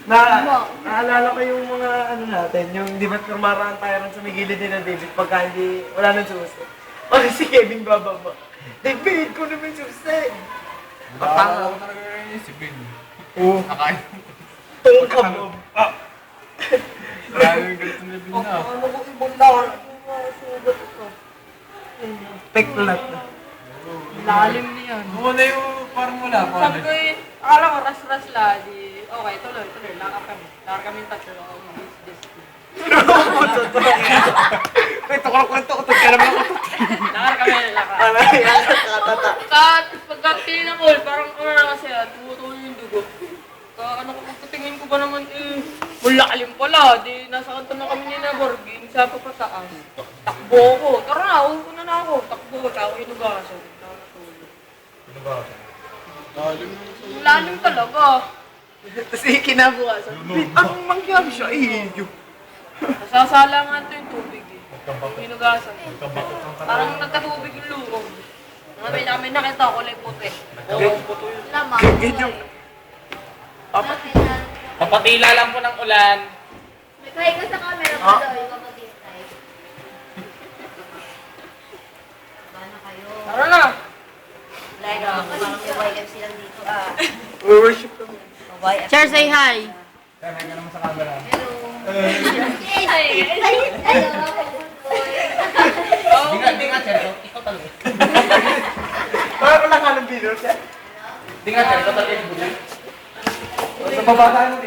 Naalala ko yung mga ano natin, yung di ba tumaraan tayo rin sa may gilid ni na David pagka hindi, wala nang susi. Pag si Kevin bababa, David ko naman susi. Nakakala ko talaga yung si Pin. Oo. Nakain. Tungkol ka mo. Marami yung ganito na Pin na. Ano ko ibang lahat? Sugat ito. Teklat na. Lalim niyan. Muna yung parang wala pa. Sabi ko eh, akala ko ras-ras la, di, okay, tuloy, lakad kami. Lakad kami tatlo, this. May tukol-kwento ko ka naman ako. Lakad kami, lakad. Ano yan? Tata. Pagkatingin ako, parang kasi tumutuloy yung dugo. Ano ko, pagkatingin ko ba naman malalim pala, di nasa kanto na kami ni Naborgin, sa papataas. Takbo ko, tara na, uwi na ako. Takbo ko, ako inugasan. Lalim talaga. Tapos kinabukasan. Anong mangyari siya? Nasasalangan to yung tubig eh. Yung hinugasan. Parang nagkatubig yung lurong. May nakita ko kulay puti. Oo, puto yun. Lamang. Ganyan. Papatila lang po ng ulan. May kahay ka sa camera pa daw, yung kapatid tayo. Paano kayo? Tara na! Like, parang may YFC lang dito Worship kami. Sir, say hi. Kaya ka naman sa camera. Hello. Ay! Di nga, Cherko. Ikaw talaga. Parang wala ka ng video siya. Di nga, Cherko. Talaga yung bulan. Sa baba tayo ng